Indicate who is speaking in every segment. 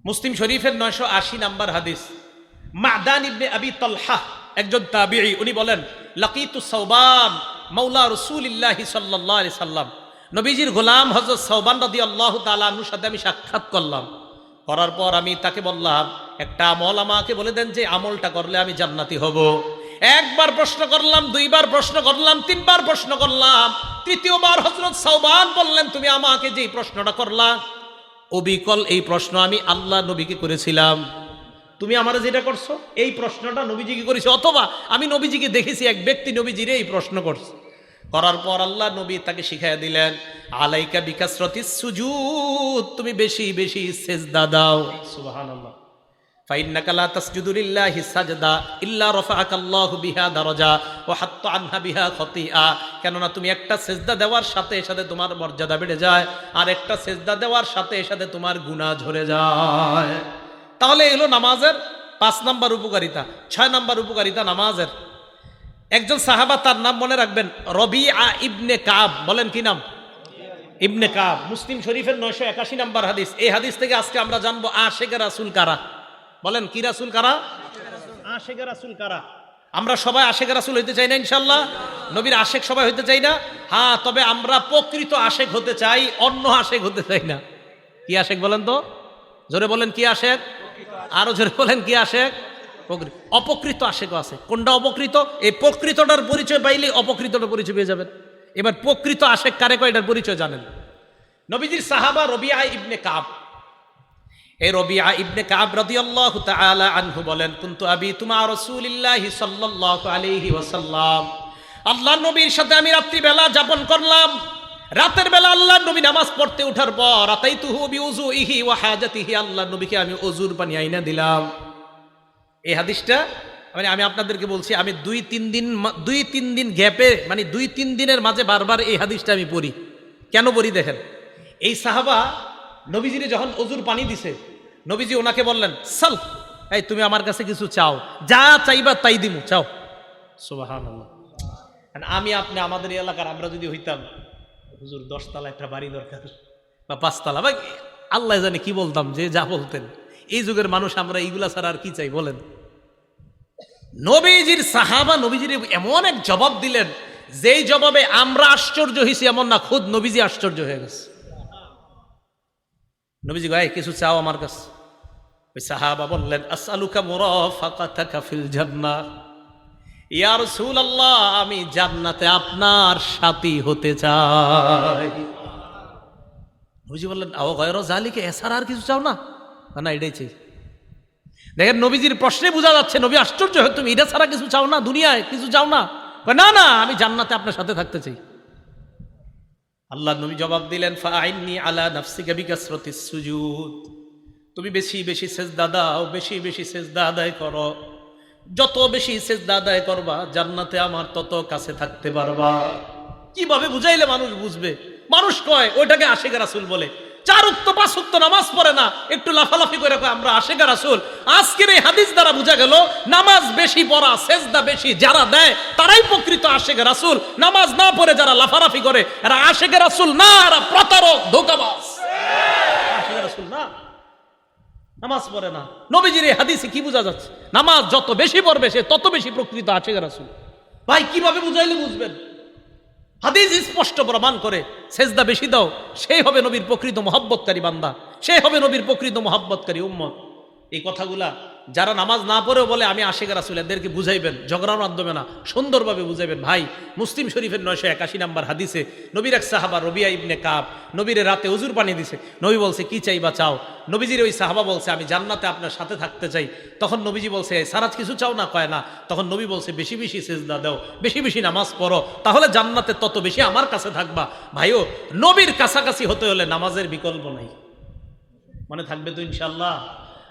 Speaker 1: মুসলিম শরীফের 980 নাম্বার হাদিস। মাদান ইবনে আবি তালহা একজন তাবিঈ, উনি বলেন লাকিতু সাওবান মাওলা রাসূলিল্লাহি সাল্লাল্লাহু আলাইহি সাল্লাম, নবীজির গোলাম হযরত সাওবান রাদিয়াল্লাহু তাআলা আনহুর সাথে আমি সাক্ষাৎ করলাম। করার পর আমি তাকে বললাম, একটা আমল আমাকে বলে দেন যে আমলটা করলে আমি জান্নাতি হব। একবার প্রশ্ন করলাম, দুইবার প্রশ্ন করলাম, তিনবার প্রশ্ন করলাম, তৃতীয়বার হযরত সাওবান বললেন, তুমি আমাকে যে প্রশ্নটা করলা অবিকল এই প্রশ্ন আমি আল্লাহ নবীকে করেছিলাম। তুমি আমারে যেটা করছো এই প্রশ্নটা নবীজিকে করেছে, অথবা আমি নবীজিকে দেখেছি এক ব্যক্তি নবীজিরে এই প্রশ্ন করছে। করার পর আল্লাহ নবী তাকে শিখাইয়া দিলেন, আলাইকা বিকাসরাতিস সুজুদ, তুমি বেশি বেশি সিজদা দাও। সুবহানাল্লাহ। ফাইন্নাকা লা তাসজুদু লিল্লাহি সাজদা ইল্লা রাফাআকাল্লাহু বিহা দারাজা ওয়া হাত্তা আনহা বিহা খতিআ, কেননা তুমি একটা সিজদা দেওয়ার সাথে সাথে তোমার মর্যাদা বেড়ে যায়, আর একটা সিজদা দেওয়ার সাথে সাথে তোমার গুনাহ ঝরে যায়। তাহলে এলো নামাজের 5 নাম্বার উপকারিতা। 6 নাম্বার উপকারিতা নামাজের। একজন সাহাবা, তার নাম মনে রাখবেন, রবিআ ইবনে কাব। বলেন কি নাম? ইবনে কাব। মুসলিম শরীফের 981 নাম্বার হাদিস। এই হাদিস থেকে আজকে আমরা জানবো আশিকে রাসূল কারা। বলেন কি রাসূল কারা? আশিকে রাসূল কারা? আমরা সবাই আশিকে রাসূল হইতে চাই না ইনশাআল্লাহ? নবীর আশিক সবাই হইতে চাই না? হ্যাঁ, তবে আমরা প্রকৃত আশিক হতে চাই, অন্য আশিক হতে চাই না। কি আশিক বলেন তো? জোরে বলেন কি আশিক? আরো জোরে বলেন কি আশিক? অপকৃত আশিকও আছে। কোনটা অপকৃত? এই প্রকৃতটার পরিচয় পাইলে অপকৃতটার পরিচয় পেয়ে যাবেন। এবার প্রকৃত আশিক কারে কয় এটার পরিচয় জানেন? নবীজির সাহাবা রবিআ ইবনে কাব। এই রবিআ ইবনে কাব রাদিয়াল্লাহু তাআলা আনহু বলেন, কুনতু আবিতু মা রাসূলিল্লাহি সাল্লাল্লাহু আলাইহি ওয়াসাল্লাম, আল্লাহর নবীর সাথে আমি রাত্রি বেলা যাপন করলাম। রাতের বেলা আল্লাহর নবী নামাজ পড়তে ওঠার পর আতাইতুহু বিউযুইহি ওয়া হাজাতিহি, আল্লাহর নবীকে আমি ওযুর পানি আইনা দিলাম। এই হাদিসটা আমি আপনাদেরকে বলছি, আমি 2-3 দিন গ্যাপে, মানে 2-3 দিনের মাঝে বারবার এই হাদিসটা আমি পড়ি। কেন পড়ি দেখেন। এই সাহাবা নবীজিরে যখন ওযুর পানি দিছে, নবীজি ওনাকে বললেন, সাল, এই তুমি আমার কাছে কিছু চাও, যা চাইবা তাই দিমু, চাও। সুবহানাল্লাহ। আমি আপনি আমাদের এলাকার আমরা যদি হইতাম, হুজুর 10 তলা একটা বাড়ি দরকার বা 5 তলা, বা আল্লাহ জানে কি বলতাম, যে যা বলতেন। এই যুগের মানুষ আমরা এইগুলা ছাড়া আর কি চাই বলেন? নবীজির সাহাবা নবীজির এমন এক জবাব দিলেন, যেই জবাবে আমরা আশ্চর্য হয়েছি এমন না, খুদ নবীজি আশ্চর্য হয়ে গেছে। নবীজি গায়ে কিছু চাও আমার কাছে। ওই সাহাবা বললেন, আসআলুকা মুরাফাকাতাকা ফিল জান্নাহ, ইয়া রাসূলুল্লাহ, আমি জান্নাতে আপনার সাথী হতে চাই। নবীজি বললেন, আও গায়রা যালিকা, এছাড়া আর কিছু চাও না? না, এটাই চাই। দেখেন নবীজির প্রশ্নে বোঝা যাচ্ছে নবী আশ্চর্য হয়, তুমি এটা ছাড়া কিছু চাও না, দুনিয়ায় কিছু চাও না? না না, আমি জান্নাতে আপনার সাথে থাকতে চাই। আল্লাহ নবী জবাব দিলেন, ফাআইন্নি আলা নাফসিকা বিকাসরাতিস সুজুদ, তুমি বেশি বেশি সিজদা দাও, বেশি বেশি সিজদা আদায় করো। যত বেশি সিজদা আদায় করবা জান্নাতে আমার তত কাছে থাকতে পারবা। কিভাবে বুঝাইলে মানুষ বুঝবে? মানুষ কয় ওইটাকে আশিকে রাসূল বলে। 4 ওয়াক্ত 5 ওয়াক্ত নামাজ পড়ে না, একটু লাফালাফি করে কয় আমরা আশিকে রাসূল। আজকের এই হাদিস দ্বারা বোঝা গেল, নামাজ বেশি পড়া, সিজদা বেশি যারা দেয় তারাই প্রকৃত আশিকে রাসূল। নামাজ না পড়ে যারা লাফালাফি করে এরা আশিকে রাসূল না, এরা প্রতারক, ধোঁকাবাজ। আশিকে রাসূল না, নামাজ পড়ে না। নবীজির এই হাদিসে কি বোঝা যাচ্ছে? নামাজ যত বেশি পড়বে সে তত বেশি প্রকৃত আশিকে রাসূল। ভাই কিভাবে বুঝাইলে বুঝবেন? হাদিস স্পষ্ট প্রমাণ করে, সেজদা বেশি দাও, সেই হবে নবীর প্রকৃত মহব্বতকারী বান্দা, সেই হবে নবীর প্রকৃত মহব্বতকারী উম্মত। এই কথাগুলা যারা নামাজ না পড়েও বলে আমি আশিকে রাসূল, এদেরকে বুঝাইবেন, ঝগড়ার মাধ্যমে না, সুন্দরভাবে বুঝাইবেন। ভাই মুসলিম শরীফের 981 নাম্বার হাদিসে নবীর এক সাহাবা রবিআ ইবনে কাব নবীর রাতে ওযুর পানি দিছে। নবী বলছে, কি চাইবা চাও। নবীজির ওই সাহাবা বলছে, আমি জান্নাতে আপনার সাথে থাকতে চাই। তখন নবীজি বলছে, সারাজ কিছু চাও না? কয় না। তখন নবী বলছে, বেশি বেশি সিজদা দাও, বেশি বেশি নামাজ পড়ো, তাহলে জান্নাতে তত বেশি আমার কাছে থাকবা। ভাইও, নবীর কাছাকাছি হতে হলে নামাজের বিকল্প নাই। মনে থাকবে তো ইনশাআল্লাহ?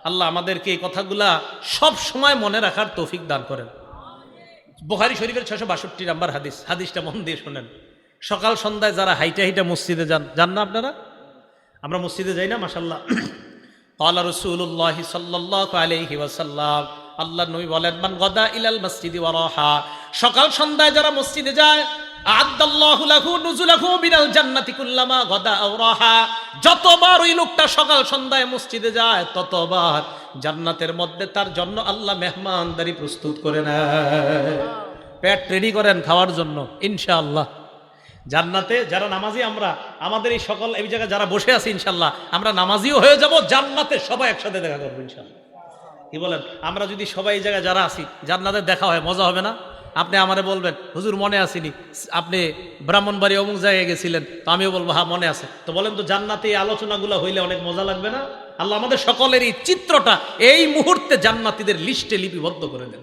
Speaker 1: আল্লাহ আমাদেরকে এই কথাগুলা সব সময় মনে রাখার তৌফিক দান করেন। বুখারী শরীফের 662 নাম্বার হাদিস। হাদিসটা মন দিয়ে শোনেন। সকাল সন্ধ্যায় যারা হাইটা হাইটা মসজিদে যান না আপনারা? আমরা মসজিদে যাই না? মাশাআল্লাহ। ক্বালা রাসূলুল্লাহ সাল্লাল্লাহু আলাইহি ওয়াসাল্লাম, আল্লাহর নবী বলেন, মান গাদা ইলাল মসজিদি ওয়া রাহা, সকাল সন্ধ্যায় যারা মসজিদে যায়, আ'আদ্দাল্লাহু লাহু নুজুলাহু মিনাল জান্নাতি কুল্লামা গাদা আও রাহা। যতবার ওই লোকটা সকাল সন্ধ্যায় মসজিদে যায় ততবার জান্নাতের মধ্যে তার জন্য আল্লাহ মেহমানদারি প্রস্তুত করে নেয়। পেট রেডি করেন খাওয়ার জন্য ইনশাআল্লাহ। জান্নাতে যারা নামাজি, আমরা আমাদের এই সকল এই জায়গায় যারা বসে আছি ইনশাআল্লাহ আমরা নামাজিও হয়ে যাব, জান্নাতে সবাই একসাথে দেখা করবো ইনশাআল্লাহ। কি বলেন? আমরা যদি সবাই এই জায়গায় যারা আছি জান্নাতে দেখা হয়, মজা হবে না? আপনি আমারে বলবেন হুজুর মনে আসেনি, আপনি ব্রাহ্মণবাড়ি অমুক জায়গায় গেছিলেন, তো আমিও বলবো হ্যাঁ মনে আছে। তো বলেন তো জান্নাতে এই আলোচনাগুলো হইলে অনেক মজা লাগবে না? আল্লাহ আমাদের সকলের এই চিত্রটা এই মুহূর্তে জান্নাতীদের লিস্টে লিপিবদ্ধ করে দেন।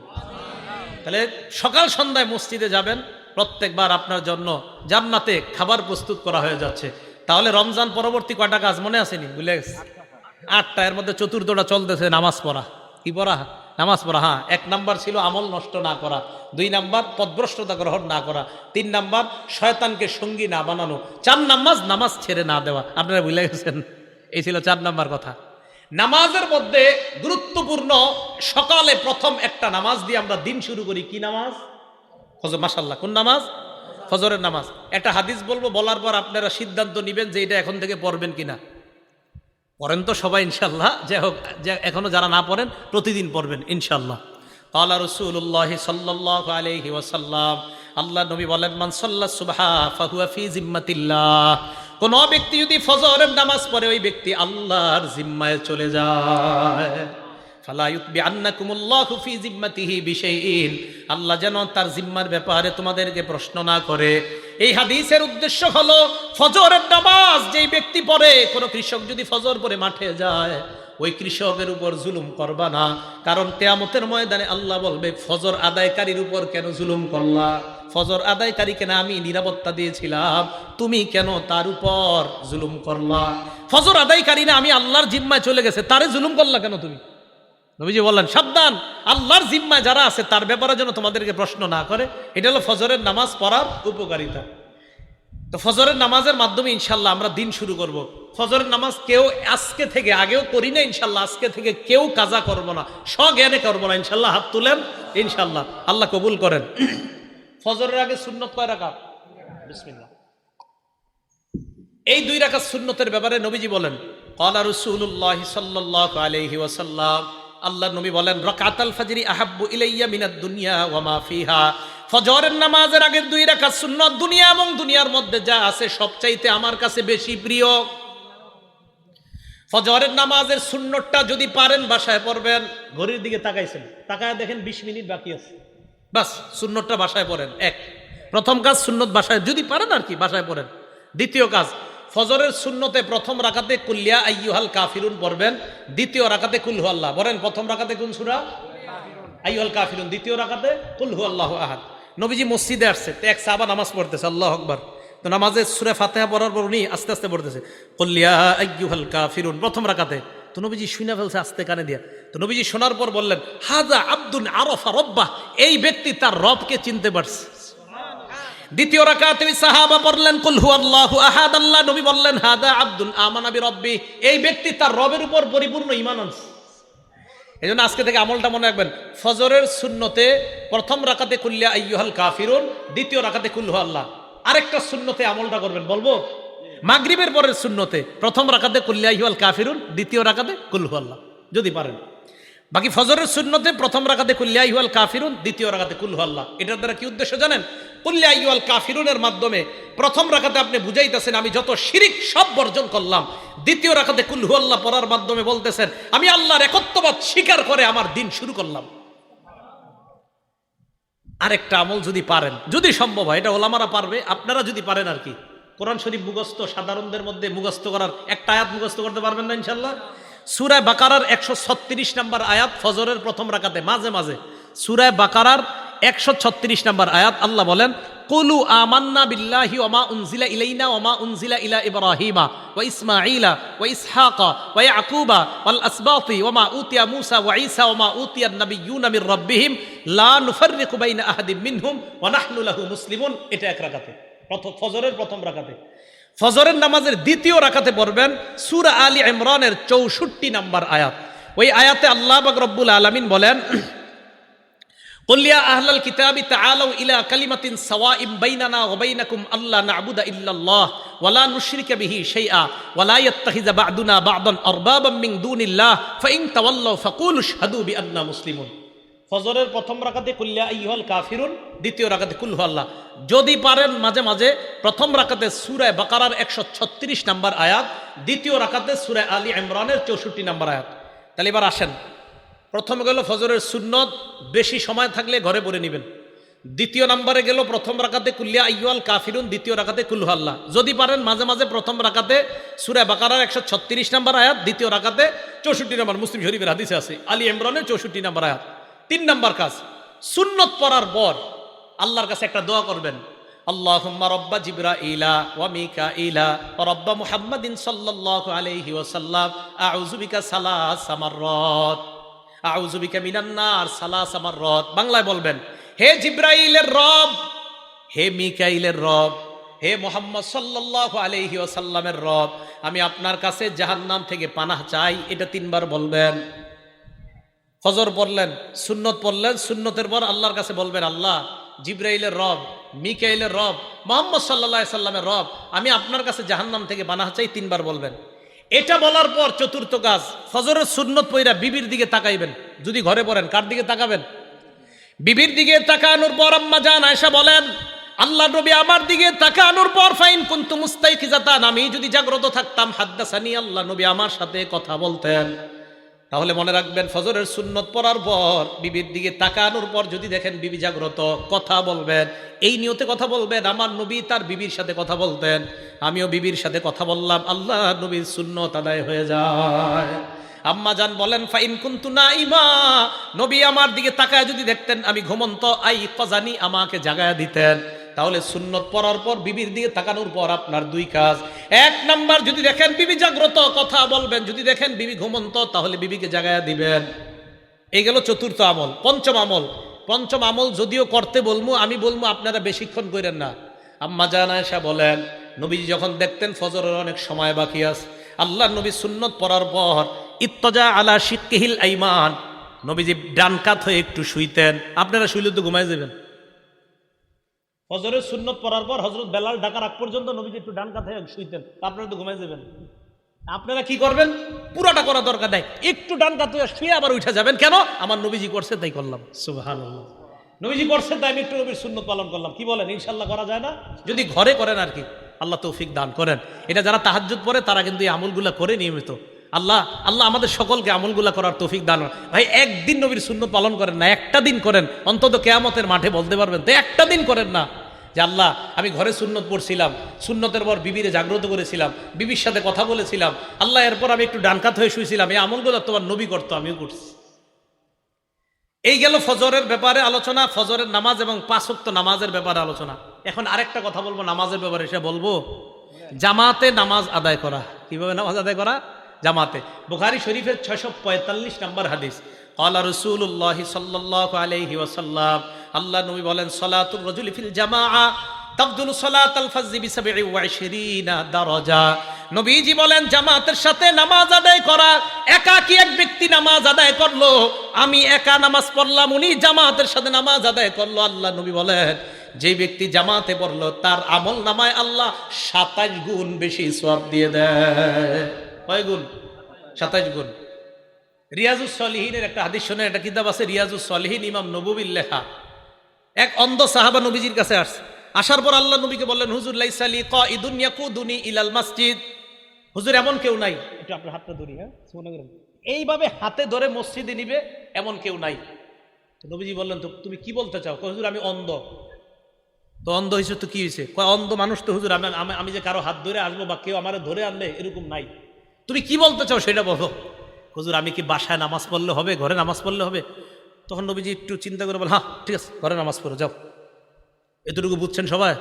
Speaker 1: তাহলে সকাল সন্ধ্যায় মসজিদে যাবেন, প্রত্যেকবার আপনার জন্য জান্নাতে খাবার প্রস্তুত করা হয়ে যাচ্ছে। তাহলে রমজান পরবর্তী কয়টা কাজ মনে আসেনি? ভুলে গেছে 8টা, এর মধ্যে চতুর্থটা চলতেছে নামাজ পড়া। কি পড়া? নামাজ পড়া। হ্যাঁ, 1 নাম্বার ছিল আমল নষ্ট না করা, 2 নাম্বার পদভ্রষ্টতা গ্রহণ না করা, 3 নাম্বার শয়তানকে সঙ্গী না বানানো, 4 নামাজ ছেড়ে না দেওয়া। আপনারা ভুলে গেছেন? এই ছিল 4 নাম্বার কথা। নামাজের মধ্যে গুরুত্বপূর্ণ সকালে প্রথম একটা নামাজ দিয়ে আমরা দিন শুরু করি। কি নামাজ? ফজর। মাশাআল্লাহ, কোন নামাজ? ফজরের নামাজ। একটা হাদিস বলবো, বলার পর আপনারা সিদ্ধান্ত নেবেন যে এটা এখন থেকে পড়বেন কিনা। পড়েন তো সবাই ইনশাআল্লাহ, যে হোক যে এখনো যারা না পড়েন প্রতিদিন পড়বেন ইনশাআল্লাহ। ক্বালা রাসূলুল্লাহ সাল্লাল্লাহু আলাইহি ওয়াসাল্লাম, আল্লাহ নবী বলেন, মান সাল্লা সুবহা ফাহুয়া ফি জিম্মাতিল্লাহ। কোন ব্যক্তি যদি ফজরের নামাজ পড়ে ওই ব্যক্তি আল্লাহর জিম্মায় চলে যায়। ফালা ইউতবিআন্নাকুমুল্লাহু ফি জিম্মাতিহি বিশাইইন, আল্লাহ যেন তার জিম্মার ব্যাপারে তোমাদেরকে প্রশ্ন না করে। এই হাদিসের উদ্দেশ্য হলো ফজরের নামাজ যেই ব্যক্তি পড়ে, কোন কৃষক যদি ফজর পড়ে মাঠে যায় ওই কৃষকের উপর জুলুম করবা না, কারণ কিয়ামতের ময়দানে আল্লাহ বলবে ফজর আদায়কারীর উপর কেন জুলুম করলা? ফজর আদায়কারীকে না আমি নিরাপত্তা দিয়েছিলাম, তুমি কেন তার উপর জুলুম করলা? ফজর আদায়কারী না আমি আল্লাহর জিম্মায় চলে গেছে, তারে জুলুম করলা কেন তুমি? নবীজি বললেন সাবধান, আল্লাহর জিম্মায় যারা আছে তার ব্যাপারে যেন তোমাদেরকে প্রশ্ন না করে। এটা হলো ফজরের নামাজ পড়ার উপকারিতা। তো ফজরের নামাজের মাধ্যমে ইনশাল্লাহ আমরা দিন শুরু করব। ফজরের নামাজ কেউ আজকে থেকে, আগেও করি না ইনশাল্লাহ, আজকে থেকে কেউ কাজা করবো না, স্বজ্ঞানে করবো না ইনশাল্লাহ। হাত তুলেন ইনশাল্লাহ, আল্লাহ কবুল করেন। ফজরের আগে সুন্নত কয় রাকাত? বিসমিল্লাহ। এই 2 রাকাত সুন্নতের ব্যাপারে নবীজি বলেন, ক্বালা রাসূলুল্লাহ সাল্লাল্লাহু আলাইহি ওয়াসাল্লাম, আল্লাহ নবী বলেন, রাকাতাল ফজরি আহাব্বু ইলাইয়া মিনাদ দুনিয়া ওয়া মা ফিহা। ফজরের নামাজের আগের 2 রাকাত সুন্নত দুনিয়া এবং দুনিয়ার মধ্যে যা আছে সবচাইতে আমার কাছে বেশি প্রিয়। ফজরের নামাজের সুন্নতটা যদি পারেন বাসায় পড়বেন। ঘড়ির দিকে তাকাইছেন, তাকায় দেখেন 20 মিনিট বাকি আছে, বাস সুন্নতটা বাসায় পড়েন। প্রথম কাজ সুন্নত বাসায় যদি পারেন আর কি বাসায় পড়েন। দ্বিতীয় কাজ, ফজরের সুন্নতে প্রথম রাকাতে কুল্লিয়া আইয়ুহাল কাফিরুন পড়বেন, দ্বিতীয় রাকাতে কুল হু আল্লাহ। বলেন প্রথম রাকাতে কোন সূরা? আইয়ুহাল কাফিরুন, দ্বিতীয় রাকাতে কুল হু আল্লাহু আহাদ। নবীজি মসজিদে আসছে, তো এক সাহাবা নামাজ পড়তেছে, আল্লাহু আকবার। তো নামাজে সূরা ফাতিহা পড়ার পর উনি আস্তে আস্তে পড়তেছে কুল্লিয়া আইয়ুহাল কাফিরুন প্রথম রাকাতে। তো নবীজি শুনে ফেলছে আস্তে কানে দিয়া। তো নবীজি শোনার পর বললেন, হাযা আব্দুন আরাফা রাব্বাহ, এই ব্যক্তি তার রবকে চিনতে পারছে। দ্বিতীয় রাকাতে ওই সাহাবা পড়লেন কুল হু আল্লাহু আহাদ, আল্লাহ নবী বললেন হাদা আব্দুন আমানা বিরব্বি, এই ব্যক্তি তার রবের উপর পরিপূর্ণ ঈমান আনছে। এজন্য আজকে থেকে আমলটা মনে রাখবেন, ফজরের সুন্নতে প্রথম রাকাতে কুল্লিয়া আইয়ুহাল কাফিরুন, দ্বিতীয় রাকাতে কুল হু আল্লাহ। আরেকটা সুন্নতে আমলটা করবেন, বলবো? মাগরিবের পরের সুন্নতে প্রথম রাকাতে কুল্লিয়া আইয়ুহাল কাফিরুন, দ্বিতীয় রাকাতে কুল হু আল্লাহ যদি পারেন। বাকি ফজরের সুন্নতে প্রথম রাকাতে কুল্লিয়া আইয়ুহাল কাফিরুন, দ্বিতীয় রাকাতে কুল হু আল্লাহ। এটার দ্বারা কি উদ্দেশ্য জানেন? কুল্লিয়া আইয়ুহাল কাফিরুনের মাধ্যমে প্রথম রাকাতে আপনি বুঝাইতেছেন আমি যত শিরিক সব বর্জন করলাম। দ্বিতীয় রাকাতে কুল হু আল্লাহ পড়ার মাধ্যমে বলতেছেন আমি আল্লাহর একত্ববাদ স্বীকার করে আমার দিন শুরু করলাম। আরেকটা আমল যদি পারেন, যদি সম্ভব হয়, এটা ওলামারা পারবে, আপনারা যদি পারেন আর কি, কোরআন শরীফ মুখস্থ সাধারণদের মধ্যে মুখস্থ করার একটা আয়াত মুখস্থ করতে পারবেন না ইনশাল্লাহ? সূরা বাকারার 136 নম্বর আয়াত ফজরের প্রথম রাকাতে মাঝে মাঝে, সূরা বাকারার 136 নম্বর আয়াত, আল্লাহ বলেন কুলু আমান্না বিল্লাহি ওয়া মা উনজিলা ইলাইনা ওয়া মা উনজিলা ইলা ইব্রাহিমা ওয়া ইসমাঈলা ওয়া ইসহাকা ওয়া ইয়াকুবা ওয়াল আসবাতি ওয়া মা উতিয়া মূসা ওয়া ঈসা ওয়া মা উতিয়ান নাবিয়্যুনা মির রাব্বিহিম লা নুফাররিকু বাইনা আহাদিম মিনহুম ওয়া নাহনু লাহু মুসলিমুন। এটা এক রাকাতে, ফজরের প্রথম রাকাতে। ফজরের নামাজের দ্বিতীয় রাকাতে পড়বেন সূরা আলী ইমরানের 64 নম্বর আয়াত। ওই আয়াতে আল্লাহ পাক রব্বুল আলামিন বলেন কুল ইয়া আহলাল কিতাবি তাআলু ইলা কালিমাতিন সাওয়াইন বাইনানা ওয়া বাইনাকুম আল্লা না'বুদা ইল্লাল্লাহ ওয়া লা নুশরিকা বিহি শাইআ ওয়া লা ইয়াত্তাখিযা বা'দুনা বা'দান আরবাবাম মিন দুনিল্লাহ ফাইন তাওয়াল্লাউ ফাকুলু আশহাদু বিআন্না মুসলিমুন। ফজরের প্রথম রাকাতে কুল ইয়া আইয়ুহাল কাফিরুন, দ্বিতীয় রাকাতে কুল হুয়াল্লাহ। যদি পারেন মাঝে মাঝে প্রথম রাকাতে সূরা বাকারার 136 নম্বর আয়াত, দ্বিতীয় রাকাতে সূরা আলী ইমরানের 64 নম্বর আয়াত। তাহলে এবার আসেন, প্রথম গেল ফজরের সুন্নত, বেশি সময় থাকলে ঘরে পড়ে নেবেন। দ্বিতীয় নম্বরে গেল প্রথম রাকাতে কুল ইয়া আইয়ুহাল কাফিরুন, দ্বিতীয় রাকাতে কুল হুয়াল্লাহ। যদি পারেন মাঝে মাঝে প্রথম রাকাতে সূরা বাকারার 136 নম্বর আয়াত, দ্বিতীয় রাকাতে 64 নম্বর, মুসলিম শরীফের হাদিসে আছে আলী ইমরানের 64 নম্বর আয়াত। 3 নম্বর কাজ, সুন্নত পড়ার পর আল্লাহর কাছে একটা দোয়া করবেন, আল্লাহুম্মা রাব্বা জিবরাইলা ওয়া মিকাইলা ওয়া রাব্বা মুহাম্মাদিন সাল্লাল্লাহু আলাইহি ওয়াসাল্লাম আউযু বিকা সালাসা মাররাত আউযু বিকা মিনান নার সালাসা মাররাত। বাংলায় বলবেন, হে জিবরাইলের রব, হে মিকাইলের রব, হে মুহাম্মদ সাল্লাল্লাহু আলাইহি ওয়াসাল্লামের রব, আমি আপনার কাছে জাহান্নাম থেকে পানাহ চাই। এটা 3 বার বলবেন। ফজর পড়লেন, সুন্নত পড়লেন, সুন্নতের পর আল্লাহর কাছে বলবেন, আল্লাহ, জিবরাইলের রব, মিকাইলের রব, মুহাম্মদ সাল্লাল্লাহু আলাইহি সাল্লামের রব, আমি আপনার কাছে জাহান্নাম থেকে পানাহ চাই। 3 বার বলবেন। এটা বলার পর চতুর্থ কাজ, ফজরের সুন্নত পইরা বিবির দিকে তাকাইবেন। যদি ঘরে পড়েন, কার দিকে তাকাবেন? বিবির দিকে তাকানোর পর আম্মা জান আয়েশা বলেন, আল্লাহ নবী আমার দিকে তাকানোর পর ফাইন কুনতু মুস্তাইকিজাতান, আমি যদি জাগ্রত থাকতাম, হাদ্দাসানি, আল্লাহ নবী আমার সাথে কথা বলতেন। তাহলে মনে রাখবেন, ফজরের সুন্নত পড়ার পর বিবির দিকে তাকানোর পর যদি দেখেন বিবি জাগ্রত, কথা বলবেন। এই নিয়তে কথা বলবেন, আমার নবী তার বিবির সাথে কথা বলতেন, আমিও বিবির সাথে কথা বললাম, আল্লাহ নবীর সুন্নত আদায় হয়ে যায়। আম্মা জান বলেন, ফাইন কুনতু নাইমা, নবী আমার দিকে তাকায় যদি দেখতেন আমি ঘুমন্ত, আই কজানি, আমাকে জাগায়া দিতেন। তাহলে সুন্নত পড়ার পর বিবির দিকে তাকানোর পর আপনার 2 কাজ। 1 নাম্বার, যদি দেখেন বিবি জাগ্রত, কথা বলবেন। যদি দেখেন বিবি ঘুমন্ত, তাহলে বিবিকে জাগায়া দিবেন। এই গেল চতুর্থ আমল। পঞ্চম আমল যদিও করতে বলবো, আমি বলবো আপনারা বেশিক্ষণ করেন না। আম্মা জান আয়েশা বলেন, নবীজি যখন দেখতেন ফজরের অনেক সময় বাকি আছে, আল্লাহ নবী সুন্নত পড়ার পর ইত্তজা আলা শিক্কিহিল আইমান, নবীজি ডান কাত হয়ে একটু শুইতেন। আপনারা শুইলে তো ঘুমাই যাবেন। ফজরের সুন্নত পড়ার পর হযরত বেলাল ডাকার আগ পর্যন্ত নবীজি একটু ডান কাত হয়ে শুইতেন। আপনারা তো ঘুমাই যাবেন। আপনারা কি করবেন? পুরাটা করা দরকার নাই, একটু ডান কাত হয়ে শুয়ে আবার উঠে যাবেন। কেন? আমার নবীজি করছে তাই করলাম। সুবহানাল্লাহ, নবীজি করছে তাই আমি একটু নবীর সুন্নত পালন করলাম। কি বলেন? ইনশাআল্লাহ করা যায় না? যদি ঘরে করেন আর কি। আল্লাহ তৌফিক দান করেন। এটা যারা তাহাজ্জুদ পড়ে তারা কিন্তু এই আমলগুলা করে নিয়মিত। আল্লাহ আমাদের সকলকে আমলগুলা করার তৌফিক দান। ভাই, একদিন নবীর সুন্নত পালন করেন না, একটা দিন করেন, অন্তত কিয়ামতের মাঠে বলতে পারবেন তো একটা দিন করেন না যে আল্লাহ আমি ঘরে সুন্নত পড়ছিলাম, সুন্নতের পর বিবিরে জাগ্রত করেছিলাম, বিবির সাথে কথা বলেছিলাম, আল্লাহ এরপর আমি একটু ডানকাত হয়ে শুয়েছিলাম, এই আমলগুলো তোমার নবী করতো, আমিও করছি। এই গেল ফজরের ব্যাপারে আলোচনা, ফজরের নামাজ এবং 5 ওয়াক্ত নামাজের ব্যাপারে আলোচনা। এখন আরেকটা কথা বলবো নামাজের ব্যাপারে, সে বলবো জামাতে নামাজ আদায় করা। কিভাবে নামাজ আদায় করা? জামাতে। বুখারী শরীফের 645 নম্বর হাদিস, ক্বালা রাসূলুল্লাহ সাল্লাল্লাহু আলাইহি ওয়াসাল্লাম, আল্লাহ নবী বলেন, সালাতুর রাজুলি ফিল জামাআ তাফদুলু সালাতাল ফাজরি বি27 দারাজা। নবীজি বলেন, জামাতের সাথে নামাজ আদায় করা, একাকী এক ব্যক্তি নামাজ আদায় করলো, আমি একা নামাজ পড়লাম, উনি জামাতের সাথে নামাজ আদায় করলো, আল্লাহ নবী বলেন যে ব্যক্তি জামাতে পড়লো তার আমল নামায় আল্লাহ 27 গুণ বেশি সওয়াব দিয়ে দেয়। কয় গুণ? 27 গুণ। রিয়াজুস সলিহিনের একটা হাদিস শুনে, একটা কিতাব আছে রিয়াজুস সলিহিন, ইমাম নববীর লেখা। এক অন্ধ সাহাবা নবীজির কাছে আসছে। আসার পর আল্লাহ নবীকে বললেন, হুজুর লাইসা লি কাইদুন ইয়াকুদুনি ইলাল মসজিদ, হুজুর এমন কেউ নাই, একটু আপনার হাতটা ধরি, হ্যাঁ এইভাবে হাতে ধরে মসজিদে নিবে এমন কেউ নাই। তো নবীজি বললেন, তো তুমি কি বলতে চাও? হুজুর আমি অন্ধ। তো অন্ধ হয়েছে তো কি হয়েছে? অন্ধ মানুষ তো হুজুর, আমি যে কারো হাত ধরে আসবো বা কেউ আমার ধরে আনবে এরকম নাই, তুমি কি বলতে চাও সেটা বলো। হুজুর আমি কি বাসায় নামাজ পড়লে হবে, ঘরে নামাজ পড়লে হবে? তখন নবীজি একটু চিন্তা করে বল, হ্যাঁ ঠিক আছে, ঘরে নামাজ পড়ো যাও। এতটুকু বুঝছেন সবাই?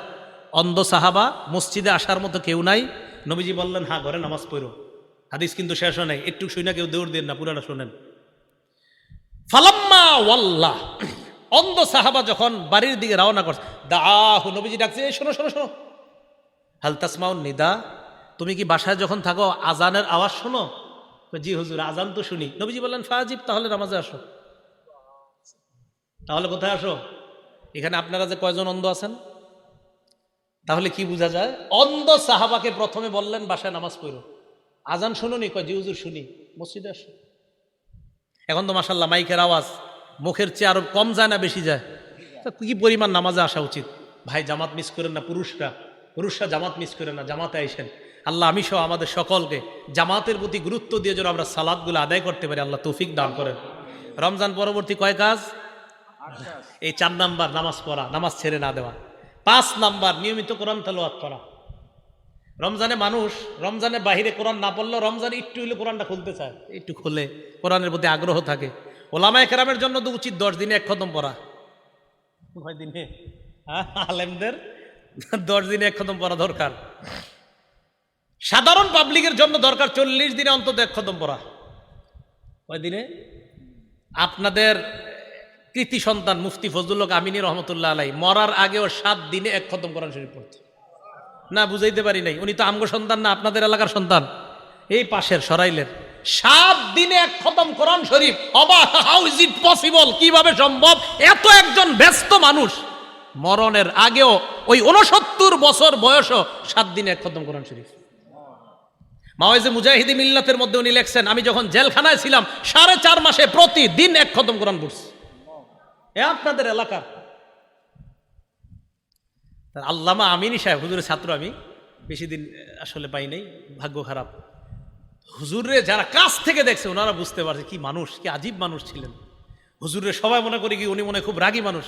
Speaker 1: অন্ধ সাহাবা, মসজিদে আসার মতো কেউ নাই, নবীজি বললেন হ্যাঁ ঘরে নামাজ পড়ো। হাদিস কিন্তু শেষ হয় নাই, একটু শুই না, কেউ দৌড় দেন না, পুরাটা শোনেন। ফালাম্মা ওয়াল্লাহ, অন্ধ সাহাবা যখন বাড়ির দিকে রওনা করছে, দাহু, নবীজি ডাকছে, শোনো শোনো শোনো, হাল তাসমাউন নিদা, তুমি কি বাসায় যখন থাকো আজানের আওয়াজ শোনো? জি হুজুর আজান তো শুনি। নবীজি বললেন ফাজিব, তাহলে নামাজে আসো। তাহলে কোথায় আসো? এখানে আপনারা যে কয়জন অন্ধ আছেন, তাহলে কি বোঝা যায়? অন্ধ সাহাবাকে প্রথমে বললেন বাসায় নামাজ পড়ো, আজান শুনুনি? কয় জি হুজুর শুনি, মসজিদে আসো। এখন তো মাশাল্লাহ মাইকের আওয়াজ মুখের চেয়ে আরো কম যায় না বেশি যায়? তো কি পরিমাণ নামাজে আসা উচিত। ভাই জামাত মিস করেন না, পুরুষরা জামাত মিস করেন না, জামাতে আইসেন। আল্লাহ আমি সহ আমাদের সকলকে জামাতের প্রতি গুরুত্ব দিয়ে যেন আমরা সালাতগুলো আদায় করতে পারি, আল্লাহ তৌফিক দান করেন। রমজান পরবর্তী কয় কাজ? এই 4 নাম্বার নামাজ পড়া, নামাজ ছেড়ে না দেওয়া। 5 নাম্বার নিয়মিত কোরআন তেলাওয়াত করা। রমজানে মানুষ রমজানের বাহিরে কোরআন না পড়লেও রমজানে একটু হইলে কোরআনটা খুলতে চায়, একটু খুলে কোরআনের প্রতি আগ্রহ থাকে। ওলামায়ে কেরামের জন্য তো উচিত 10 দিনে 1 খতম পড়া। কয় দিনে? আলেমদের 10 দিনে 1 খতম পড়া দরকার। সাধারণ পাবলিকের জন্য দরকার 40 দিনে অন্তত 1 খতম পড়া। কয় দিনে? আপনাদের কৃতি সন্তান মুফতি ফজলুল হক আমিনী রহমতুল্লাহ আলাই মরার আগেও 7 দিনে 1 খতম কোরআন শরীফ পড়তো। না বুঝাইতে পারি নাই, উনি তো আমগো সন্তান না, আপনাদের এলাকার সন্তান, এই পাশের সরাইলের। 7 দিনে 1 খতম কোরআন শরীফ। অবাক, হাউ ইজ ইট পসিবল? কিভাবে সম্ভব? এত একজন ব্যস্ত মানুষ মরণের আগেও ওই 69 বছর বয়সও 7 দিনে 1 খতম কোরআন শরীফ। মাওয়াইজে মুজাহিদি মিল্লাতের মধ্যে উনি লেখছেন, আমি যখন জেলখানায় ছিলাম 4.5 মাসে প্রতিদিন 1 খতম কোরআন পড়ছি। এ আপনাদের এলাকার আল্লামা আমিনী সাহেব, হুজুরের ছাত্র, আমি বেশি দিন আসলে পাই নাই, ভাগ্য খারাপ। হুজুরে যারা কাছ থেকে দেখছে ওনারা বুঝতে পারছে কি মানুষ, কি আজীব মানুষ ছিলেন। হুজুরে সবাই মনে করি কি উনি মনে খুব রাগী মানুষ,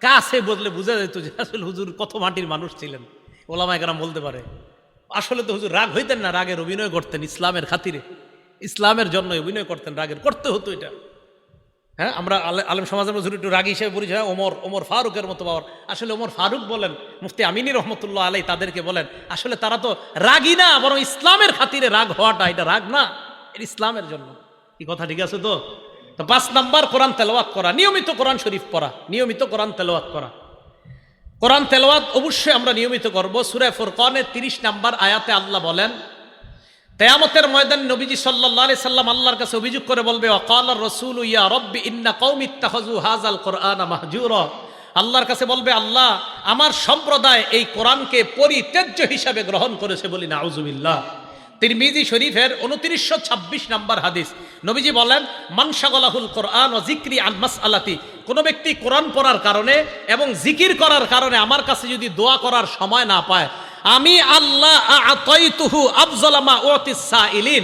Speaker 1: কাছে বদলে বোঝা যেত যে আসলে হুজুর কত মাটির মানুষ ছিলেন। ওলামায়ে কেরাম বলতে পারে আসলে তো হুজুর রাগ হইতেন না, রাগের অভিনয় করতেন ইসলামের খাতিরে, ইসলামের জন্য অভিনয় করতেন, রাগের করতে হতো এটা। হ্যাঁ, আমরা আলেম সমাজের মধ্যে একটু রাগী হিসেবে পরিচয়, ওমর ফারুকের মতো বাবার। আসলে ওমর ফারুক বলেন, মুফতি আমিনী রহমতুল্লাহ আলাই তাদেরকে বলেন, আসলে তারা তো রাগী না, বরং ইসলামের খাতিরে রাগ হওয়াটা এটা রাগ না, এটা ইসলামের জন্য। কি কথা ঠিক আছে তো? 5 নাম্বার কোরআন তেলাওয়াত করা, নিয়মিত কোরআন শরীফ পড়া, নিয়মিত কোরআন তেলাওয়াত করা। কোরআন তেলাওয়াত অবশ্যই আমরা নিয়মিত করব। সূরা ফুরকানের 30 নাম্বার আয়াতে আল্লাহ বলেন, কিয়ামতের ময়দানে নবীজি সাল্লাল্লাহু আলাইহি সাল্লাম আল্লাহর কাছে অভিযোগ করে বলবে, ওয়াকালার রাসূলু ইয়া রাব্বি ইন্না কওমি ইত্তাখাযু হাযাল কুরআনা মাহজুরা। আল্লাহর কাছে বলবে, আল্লাহ আমার সম্প্রদায় এই কোরআনকে পরিত্যাজ্য হিসাবে গ্রহণ করেছে। বলি নাউযুবিল্লাহ। তিরমিজি শরীফের 2926 নাম্বার হাদিস, নবীজি বলেন, মান শাগালাহুল কোরআন ওয়া যিকরি আন মাসআলাতি। কোন ব্যক্তি কোরআন পড়ার কারণে এবং জিকির করার কারণে আমার কাছে যদি দোয়া করার সময় না পায়, আমি আল্লাহ আতাইতুহু আফযালা মা উতিস সাইলিন।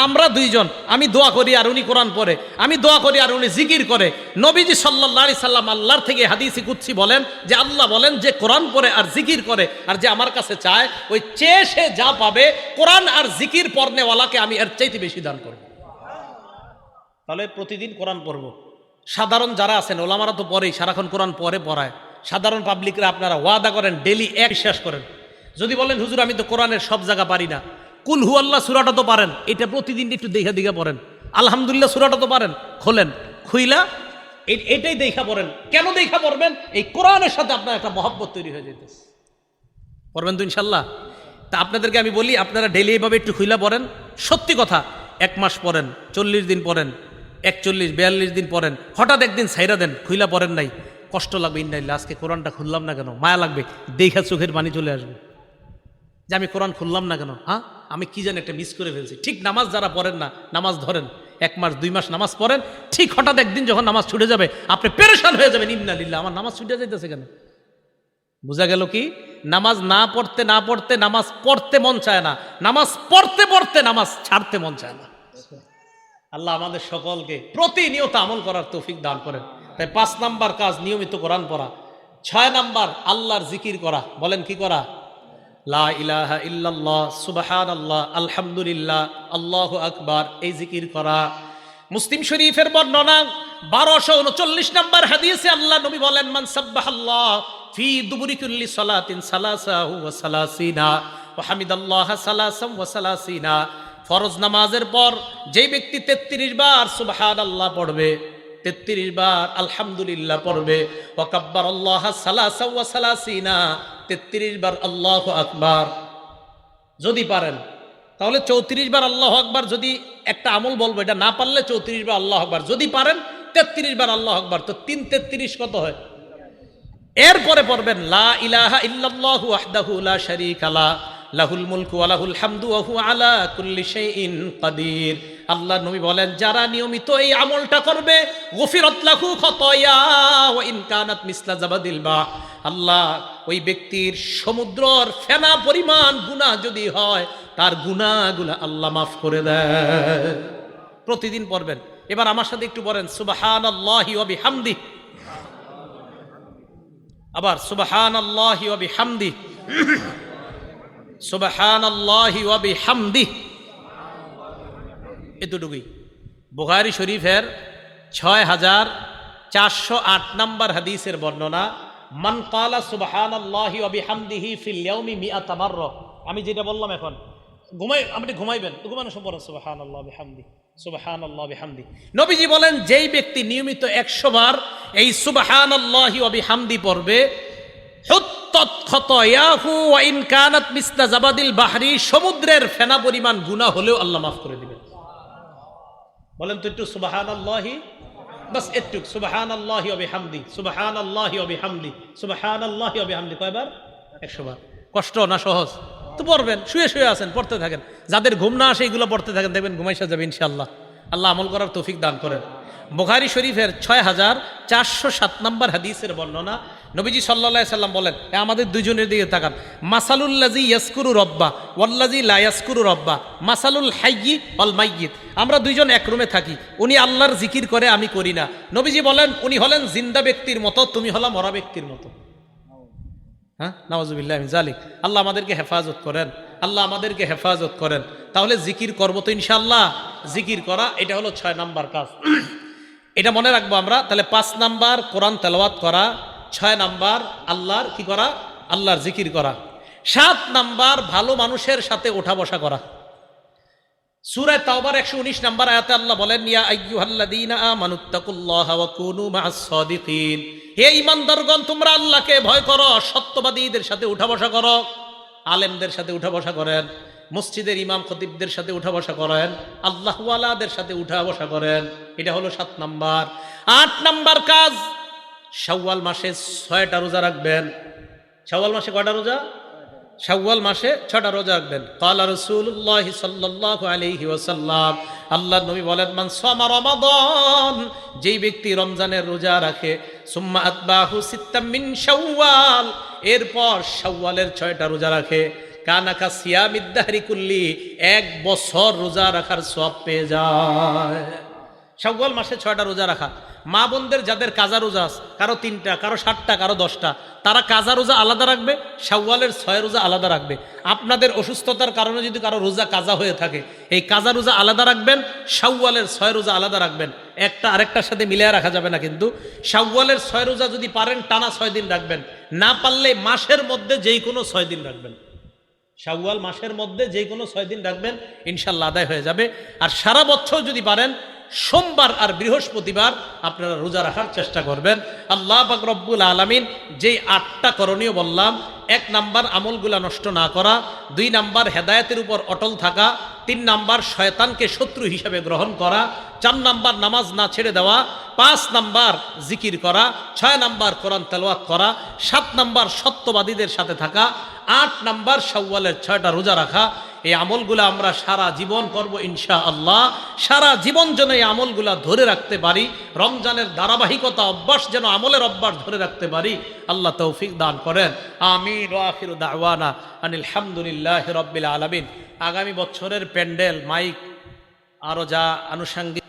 Speaker 1: আমরা দুইজন, আমি দোয়া করি আর উনি কোরআন পড়ে, আমি দোয়া করি আর উনি জিকির করে। নবীজি সাল্লাল্লাহু আলাইহি সাল্লাম আল্লাহর থেকে হাদিসে কুদসি বলেন যে আল্লাহ বলেন যে কোরআন পড়ে আর জিকির করে আর যে আমার কাছে চায়, ওই চেয়ে সে যা পাবে কোরআন আর জিকির পড়নেওয়ালাকে আমি এর চাইতে বেশি দান করব। তাহলে প্রতিদিন কোরআন পড়ব। সাধারণ যারা আছেন ওলামারা তো পড়েই, সারাক্ষণ কোরআন পড়ায়। সাধারণ পাবলিকরা আপনারা ওয়াদা করেন ডেলি 1 বিশ্বাস করেন। যদি বলেন হুজুর আমি তো কোরআনের সব জায়গা পারি না, কুল হু আল্লাহ সূরাটা তো পারেন, এটা প্রতিদিন একটু দেখা পড়েন। আলহামদুলিল্লাহ সূরাটা তো পারেন, খোলেন, খুইলা এটাই দেখা পড়েন। কেন দেখা পড়বেন? এই কোরআনের সাথে আপনার একটা মহব্বত তৈরি হয়ে যেতেছে। পড়বেন তো ইনশাল্লাহ। তা আপনাদেরকে আমি বলি, আপনারা ডেলি এইভাবে একটু খুইলা পড়েন। সত্যি কথা, 1 মাস পড়েন, 40 দিন পড়েন, 41-42 দিন পড়েন, হঠাৎ একদিন ছাইরা দেন, খুইলা পড়েন নাই, কষ্ট লাগবে। ইন্নালিল্লাহ, আজকে কোরআনটা খুললাম না কেন, মায়া লাগবে, দেখা চোখের পানি চলে আসবে যে আমি কোরআন খুললাম না কেন, হ্যাঁ আমি কি জানি একটা মিস করে ফেলছি। ঠিক নামাজ যারা পড়েন না, নামাজ ধরেন 1 মাস 2 মাস নামাজ পড়েন, ঠিক হঠাৎ একদিন যখন নামাজ ছুটে যাবে আপনি পেরেশান হয়ে যাবেন, ইন্নালিল্লাহ আমার নামাজ ছুটে যাইতেছে কেন। বোঝা গেল কি? নামাজ না পড়তে নামাজ পড়তে মন চায় না, নামাজ পড়তে পড়তে নামাজ ছাড়তে মন চায় না। আল্লাহ আমাদের সকলকে প্রতিনিয়ত আমল করার তৌফিক দান করেন। তাই 5 নাম্বার কাজ নিয়মিত কোরআন পড়া। 6 নাম্বার আল্লাহর জিকির করা। বলেন কি করা? লা ইলাহা ইল্লাল্লাহ, সুবহানাল্লাহ, আলহামদুলিল্লাহ, আল্লাহু আকবার, এই জিকির করা। মুসলিম শরীফের বর্ণনা 1239 নাম্বার হাদিসে আল্লাহ নবী বলেন, মান সাব্বাহাল্লাহ ফি দুবুরি কুল্লি সালাতিন সালাসাহু ওয়া সালাসিনা ওয়া হামিদাল্লাহ সালাসাম ওয়া সালাসিনা। ফরজ নামাজের পর যেই ব্যক্তি 33 বার সুবহানাল্লাহ পড়বে, 33 বার আলহামদুলিল্লাহ পড়বে, ওয়া কাব্বারাল্লাহ সালাসা ওয়া সালাসিনা, 33 বার আল্লাহু আকবার। যদি পারেন তাহলে 34 বার আল্লাহু আকবার। যদি একটা আমল বলবো, এটা না পারলে 34 বার আল্লাহু আকবার। যদি পারেন 33 বার আল্লাহু আকবার, তো 3 33 কত হয়? এরপরে পড়বেন লা ইলাহা ইল্লাল্লাহু ওয়াহদাহু লা শারীকা লা লাহুল মুলকু ওয়া লাহুল হামদু ওয়া হুয়া আলা কুল্লি শাইইন কাদির। আল্লাহর নবী বলেন, যারা নিয়মিত এই আমলটা করবে, গফিরাত লাহু খাতায়া ওয়া ইন কানাত মিসলা জাবাদিল বা, আল্লাহ ওই ব্যক্তির সমুদ্রর ফেনা পরিমাণ গুনাহ যদি হয়, তার গুনাহগুলো আল্লাহ মাফ করে দেয়। প্রতিদিন পড়বেন। এবার আমার সাথে একটু বলেন সুবহানাল্লাহি ওয়া বিহামদিহি, আবার সুবহানাল্লাহি ওয়া বিহামদিহি, সুবহানাল্লাহি ওয়া বিহামদিহি। এতটুকুই। বুখারী শরীফের 6408 নম্বর হাদিসের বর্ণনা, মান ক্বালা সুবহানাল্লাহি ওয়া বিহামদিহি ফিল ইয়াউমি মিআতা মাররা। আমি যেটা বললাম এখন আপনি ঘুমাইবেন, ঘুমানোর সময় পড়েন সুবহানাল্লাহি ওয়া বিহামদিহি, সুবহানাল্লাহি ওয়া বিহামদিহি। নবীজি বলেন, যেই ব্যক্তি নিয়মিত 100 বার এই সুবহানাল্লাহি ওয়া বিহামদিহি পড়বে, হুত্তাত খাতায়াহু ওয়া ইন কানাত মিসলা জাবাদিল বাহরি, সমুদ্রের ফেনা পরিমাণ গুনাহ হলেও আল্লাহ মাফ করে দিবেন। বলেন তো একটু সুবহানাল্লাহি, বাস একটু সুবহানাল্লাহি ওয়া বিহামদিহি, সুবহানাল্লাহি ওয়া বিহামদিহি, সুবহানাল্লাহি ওয়া বিহামদিহি। কয়বার? 100 বার। কষ্ট না সহজ? তো পড়বেন, শুয়ে শুয়ে আছেন, পড়তে থাকেন। যাদের ঘুম না আসে এগুলো পড়তে থাকেন, দেখবেন ঘুমাইসা যাবে ইনশাআল্লাহ। আল্লাহ আমল করার তৌফিক দান করেন। বুখারী শরীফের 6407 নম্বর হাদিসের বর্ণনা, নবীজি সাল্লাল্লাহু আলাইহি সাল্লাম বলেন, আমাদের দুইজনের দিকে তাকান, মাসালুল্লাযী ইয়াসকুরু রাব্বা ওয়াল্লাযী লা ইয়াসকুরু রাব্বা মাসালুল হাইয়্যি ওয়াল মাইয়্যিত। আমরা দুইজন এক রুমে থাকি, উনি আল্লাহর জিকির করে, আমি করি না। নবীজি বলেন, উনি হলেন জিন্দা ব্যক্তির মতো, তুমি হলো মরা ব্যক্তির মতো। হ্যাঁ, নাউযুবিল্লাহি মিন যালিক। আল্লাহ আমাদেরকে হেফাজত করেন, আল্লাহ আমাদেরকে হেফাজত করেন। তাহলে জিকির করবো তো ইনশাআল্লাহ। জিকির করা এটা হলো 6 নাম্বার কাজ, এটা মনে রাখবো আমরা। তাহলে 5 নাম্বার কোরআন তেলাওয়াত করা, 6 নাম্বার আল্লাহর কি করা? আল্লাহর জিকির করা। 7 নাম্বার ভালো মানুষের সাথে ওঠা বসা করা। সূরা তাওবার 119 নাম্বার আয়াতে আল্লাহ বলেন, ইয়া আইয়ুহাল্লাযীনা আমানুত্তাকুল্লাহা ওয়া কুনু মা'আস সাদিকিন। হে ঈমানদারগণ, তোমরা আল্লাহকে ভয় করো, সত্যবাদীদের সাথে উঠা বসা করো। আলেমদের সাথে উঠা বসা করেন, মসজিদের ইমাম খতিবদের সাথে উঠা বসা করেন, আল্লাহওয়ালাদের সাথে উঠা বসা করেন। এটা হলো 7 নাম্বার। 8 নাম্বার কাজ, শাওয়াল মাসে 6টা রোজা রাখবেন। শাওয়াল মাসে কয়টা রোজা? শাওয়াল মাসে 6টা রোজা রাখবেন। ক্বালা রাসূলুল্লাহ সাল্লাল্লাহু আলাইহি ওয়াসাল্লাম, আল্লাহর নবী বলেন, মান সামা রমাদান, যেই ব্যক্তি রমজানের রোজা রাখে, সুম্মা আতবাহু সিত্তাম মিন শাওয়াল, এরপর শাওয়ালের 6টা রোজা রাখে, কানাকা সিয়ামিদ দাহরি কুল্লি, 1 বছর রোজা রাখার সওয়াব পেয়ে যায়। শাওয়াল মাসে 6টা রোজা রাখা। মা বোনদের যাদের কাজা রোজা আছে, কারো 3টা, কারো 7টা, কারো 10টা, তারা কাজা রোজা আলাদা রাখবে, শাওয়ালের 6 রোজা আলাদা রাখবে। আপনাদের অসুস্থতার কারণে যদি কারো রোজা কাজা হয়ে থাকে, এই কাজা রোজা আলাদা রাখবেন, শাওয়ালের 6 রোজা আলাদা রাখবেন। একটা আরেকটার সাথে মিলিয়ে রাখা যাবে না। কিন্তু শাওয়ালের 6 রোজা যদি পারেন টানা 6 দিন রাখবেন, না পারলে মাসের মধ্যে যেই কোনো 6 দিন রাখবেন। শাওয়াল মাসের মধ্যে যে কোনো 6 দিন রাখবেন, ইনশাআল্লাহ আদায় হয়ে যাবে। আর সারা বছর যদি পারেন, সোমবার আর বৃহস্পতিবার আপনারা রোজা রাখার চেষ্টা করবেন। আল্লাহ পাক রব্বুল আলামিন যেই 8টা করণীয় বললাম, 1 নাম্বার আমলগুলা নষ্ট না করা, 2 নাম্বার হেদায়েতের উপর অটল থাকা, 3 নাম্বার শয়তানকে শত্রু হিসেবে গ্রহণ করা, 4 নাম্বার নামাজ না ছেড়ে দেওয়া, 5 নাম্বার জিকির করা, 6 নাম্বার কোরআন তেলাওয়াত করা, 7 নাম্বার সত্যবাদীদের সাথে থাকা, 8 নাম্বার শাওয়ালের 6টা রোজা রাখা। এই আমলগুলো আমরা সারা জীবন করব ইনশাআল্লাহ। সারা জীবন যেন এই আমলগুলা ধরে রাখতে পারি, রমজানের ধারাবাহিকতা অভ্যাস যেন আমলের অভ্যাস ধরে রাখতে পারি, আল্লাহ তৌফিক দান করেন। আমিন ওয়া আখিরু দাওয়ানা আনিল হামদুলিল্লাহি রাব্বিল আলামিন। আগামী বছরের প্যান্ডেল, মাইক, আরো যা আনুষঙ্গিক